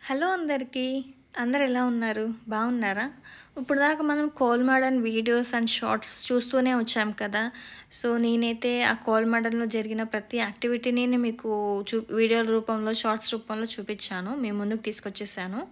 Hello అందరికీ. అందరు ఎలా ఉన్నారు? బాగున్నారా? ఇప్పుడు దాకా మనం కోల్‌మాడన్ వీడియోస్ అండ్ షార్ట్స్ చూస్తూనే వచ్చాం కదా! సో, నేనైతే ఆ కోల్‌మాడన్‌లో జరిగిన ప్రతి యాక్టివిటీని మీకు వీడియోల రూపంలో, షార్ట్స్ రూపంలో చూపిచ్చాను. మీ ముందుకు తీసుకొచ్చేసాను.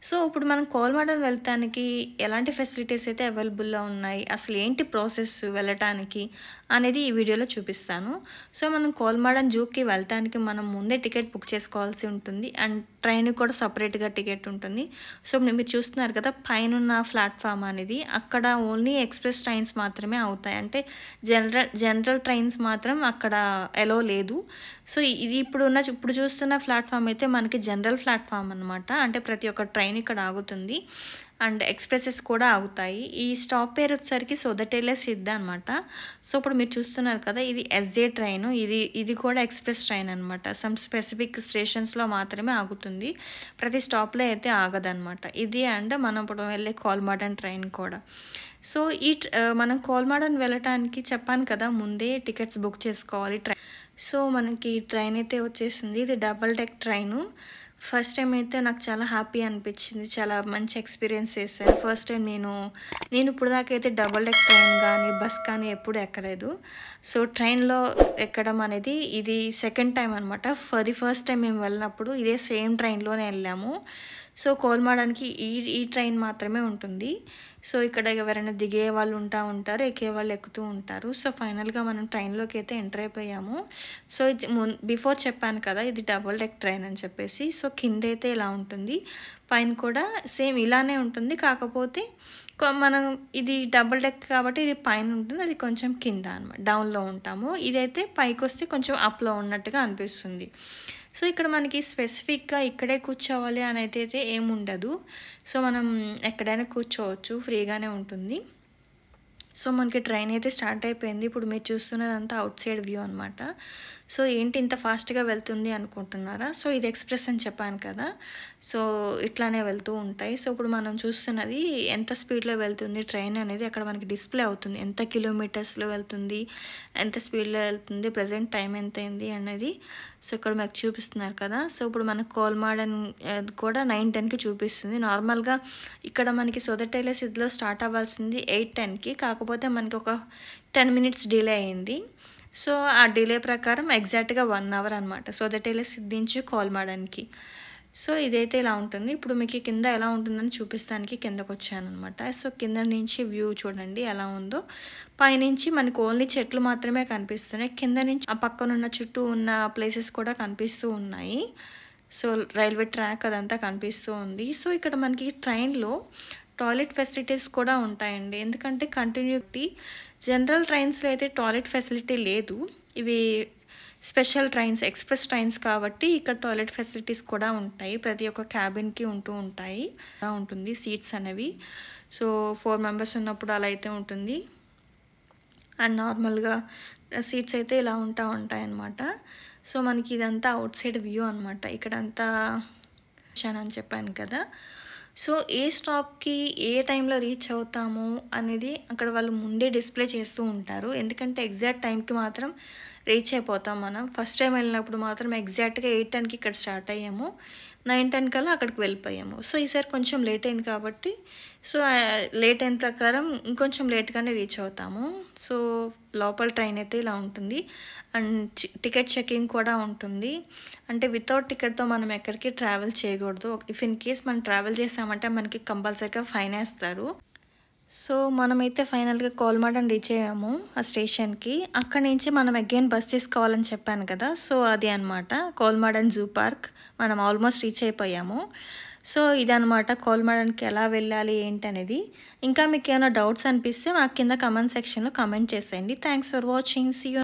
సో, ఇప్పుడు మనం కోల్‌మాడన్ వెళ్తానికి ఎలాంటి ఫెసిలిటీస్ అయితే అవైలబుల్‌లో ఉన్నాయి, అసలేంటి ప్రాసెస్ వెళ్ళటానికి అనేది ఈ వీడియోలో చూపిస్తాను. సో, మనం కోల్‌మాడన్ జూకి వెళ్ళటానికి మనం ముందే టికెట్ బుక్ చేసుకోవాల్సి ఉంటుంది. అండ్ ట్రైన్‌కి కూడా సెపరేట్‌గా టికెట్ ఉంటుంది. సో, మీరు చూస్తున్నారు కదా! పైనున్న ప్లాట్‌ఫామ్ అనేది అక్కడ ఓన్లీ ఎక్స్‌ప్రెస్ ట్రైన్స్ మాత్రమే అవుతాయి. అంటే జనరల్ ట్రైన్స్ మాత్రం అక్కడ ఎలో లేదు. సో, ఇది ఇప్పుడు చూస్తున్న ప్లాట్‌ఫామ్ అయితే మనకి జనరల్ ప్లాట్‌ఫామ్ అనమాట. అంటే ప్రతి ఒక్క ట్రైన్ ఇక్కడ ఆగుతుంది. అండ్ ఎక్స్‌ప్రెసెస్ కూడా ఆగుతాయి. ఈ స్టాప్ పేరు వచ్చేసరికి సోదటేలే సిద్ధ అనమాట. సో, ఇప్పుడు మీరు చూస్తున్నారు కదా! ఇది ఎస్‌జే ట్రైను. ఇది కూడా ఎక్స్‌ప్రెస్ ట్రైన్ అనమాట. సమ్ స్పెసిఫిక్ స్టేషన్స్‌లో మాత్రమే ఆగుతుంది. ప్రతి స్టాప్‌లో అయితే ఆగదనమాట. ఇది అండ్ మనం ఇప్పుడు వెళ్ళే కోల్‌మాడన్ ట్రైన్ కూడా. సో, మనం కోల్‌మాడన్ వెళ్ళటానికి చెప్పాను కదా! ముందే టికెట్స్ బుక్ చేసుకోవాలి. సో, మనకి ట్రైన్ అయితే వచ్చేసింది. ఇది double deck train. First time అయితే నాకు చాలా హ్యాపీ అనిపించింది. చాలా మంచి ఎక్స్‌పీరియన్స్ చేశాను. ఫస్ట్ టైం నేను ఇప్పుడు దాకా అయితే డబుల్ డెక్ ట్రైన్ కానీ, బస్ కానీ ఎప్పుడు ఎక్కలేదు. సో, ట్రైన్‌లో ఎక్కడం అనేది ఇది సెకండ్ టైం అనమాట. ఫర్ ది ఫస్ట్ టైం మేము వెళ్ళినప్పుడు ఇదే సేమ్ ట్రైన్‌లోనే వెళ్ళాము. సో, కోల్‌మాడన్‌కి ఈ ట్రైన్ మాత్రమే ఉంటుంది. సో, ఇక్కడ ఎవరైనా దిగే వాళ్ళు ఉంటారు, ఎక్కేవాళ్ళు ఎక్కుతూ ఉంటారు. సో, ఫైనల్‌గా మనం ట్రైన్‌లోకి అయితే ఎంటర్ అయిపోయాము. సో, ఇది బిఫోర్ చెప్పాను కదా! ఇది డబుల్ డెక్ ట్రైన్ అని చెప్పేసి. సో, కిందైతే ఇలా ఉంటుంది. పైన కూడా సేమ్ ఇలానే ఉంటుంది. కాకపోతే మనం ఇది డబుల్ డెక్ కాబట్టి ఇది పైన ఉంటుంది. అది కొంచెం కింద అనమాట. డౌన్‌లో ఉంటాము. ఇదైతే పైకొస్తే కొంచెం అప్‌లో ఉన్నట్టుగా అనిపిస్తుంది. సో, ఇక్కడ మనకి స్పెసిఫిక్‌గా ఇక్కడే కూర్చోవాలి అనేది ఏముండదు. సో, మనం ఎక్కడైనా కూర్చోవచ్చు. ఫ్రీగానే ఉంటుంది. సో, మనకి ట్రైన్ అయితే స్టార్ట్ అయిపోయింది. ఇప్పుడు మీరు చూస్తున్నదంతా ఔట్ సైడ్ వ్యూ అనమాట. సో, ఏంటి ఇంత ఫాస్ట్‌గా వెళ్తుంది అనుకుంటున్నారా? సో, ఇది ఎక్స్‌ప్రెస్ అని చెప్పాను కదా! సో, ఇట్లానే వెళ్తూ ఉంటాయి. సో, ఇప్పుడు మనం చూస్తున్నది ఎంత స్పీడ్‌లో వెళ్తుంది ట్రైన్ అనేది అక్కడ మనకి డిస్‌ప్లే అవుతుంది. ఎంత కిలోమీటర్స్‌లో వెళ్తుంది, ఎంత స్పీడ్‌లో వెళ్తుంది, ప్రెజెంట్ టైం ఎంతయింది అనేది. సో, ఇక్కడ మాకు చూపిస్తున్నారు కదా! సో, ఇప్పుడు మనకు కోల్‌మాడన్ కూడా 9:10కి చూపిస్తుంది. నార్మల్‌గా ఇక్కడ మనకి సోదటేలే సిద్లో స్టార్ట్ అవ్వాల్సింది 8:10కి. కాకపోతే మనకి ఒక 10 మినిట్స్ డిలే అయింది. సో, ఆ డిలే ప్రకారం ఎగ్జాక్ట్‌గా 1 అవర్ అనమాట. సోదటేలే సిద్ నుంచి కోల్‌మాడన్‌కి. సో, ఇదైతే ఇలా ఉంటుంది. ఇప్పుడు మీకు కింద ఎలా ఉంటుందని చూపిస్తానికి కిందకొచ్చాననమాట. సో, కింద నుంచి వ్యూ చూడండి ఎలా ఉందో. పైనుంచి మనకు ఓన్లీ చెట్లు మాత్రమే కనిపిస్తున్నాయి. కింద నుంచి ఆ పక్కనున్న చుట్టూ ఉన్న ప్లేసెస్ కూడా కనిపిస్తూ ఉన్నాయి. సో, రైల్వే ట్రాక్ అదంతా కనిపిస్తూ ఉంది. సో, ఇక్కడ మనకి ట్రైన్‌లో టాయిలెట్ ఫెసిలిటీస్ కూడా ఉంటాయండి. ఎందుకంటే జనరల్ ట్రైన్స్‌లో అయితే టాయిలెట్ ఫెసిలిటీ లేదు. ఇవి స్పెషల్ ట్రైన్స్, ఎక్స్‌ప్రెస్ ట్రైన్స్ కాబట్టి ఇక్కడ టాయిలెట్ ఫెసిలిటీస్ కూడా ఉంటాయి. ప్రతి ఒక్క క్యాబిన్‌కి ఉంటూ ఉంటాయి. అలా ఉంటుంది సీట్స్ అనేవి. సో, 4 మెంబర్స్ ఉన్నప్పుడు అలా అయితే ఉంటుంది. అండ్ నార్మల్‌గా సీట్స్ అయితే ఇలా ఉంటాయన్నమాట. సో, మనకి ఇదంతా ఔట్ సైడ్ వ్యూ అనమాట. ఇక్కడంతా అని చెప్పాను కదా! సో, ఏ స్టాప్‌కి ఏ టైంలో రీచ్ అవుతాము అనేది అక్కడ వాళ్ళు ముందే డిస్‌ప్లే చేస్తూ ఉంటారు. ఎందుకంటే ఎగ్జాక్ట్ టైంకి మాత్రం రీచ్ అయిపోతాం మనం. ఫస్ట్ టైం వెళ్ళినప్పుడు మాత్రం ఎగ్జాక్ట్‌గా 8:10కి ఇక్కడ స్టార్ట్ అయ్యాము. 9:10 కల్లా అక్కడికి వెళ్ళిపోయాము. సో, ఈసారి కొంచెం లేట్ అయింది కాబట్టి సో, లేట్ అయిన ప్రకారం ఇంకొంచెం లేట్‌గానే రీచ్ అవుతాము. సో, లోపల ట్రైన్ అయితే ఇలా ఉంటుంది. అండ్ టికెట్ చెకింగ్ కూడా ఉంటుంది. అంటే వితౌట్ టికెట్‌తో మనం ఎక్కడికి ట్రావెల్ చేయకూడదు. ఇఫ్ ఇన్ కేస్ మనం ట్రావెల్ చేసామంటే మనకి కంపల్సరీగా ఫైన్ ఏస్తారు. సో, మనమైతే ఫైనల్‌గా కోల్‌మాడన్ రీచ్ అయ్యాము ఆ స్టేషన్‌కి. అక్కడి నుంచి మనం అగైన్ బస్ తీసుకోవాలని చెప్పాను కదా! సో, అది అనమాట కోల్‌మాడన్ జూ పార్క్. మనం ఆల్మోస్ట్ రీచ్ అయిపోయాము. సో, ఇదనమాట కోల్‌మాడన్‌కి ఎలా వెళ్ళాలి ఏంటనేది. ఇంకా మీకేమైనా డౌట్స్ అనిపిస్తే నాకు కింద కామెంట్ సెక్షన్‌లో కామెంట్ చేసేయండి. Thanks for watching. See you.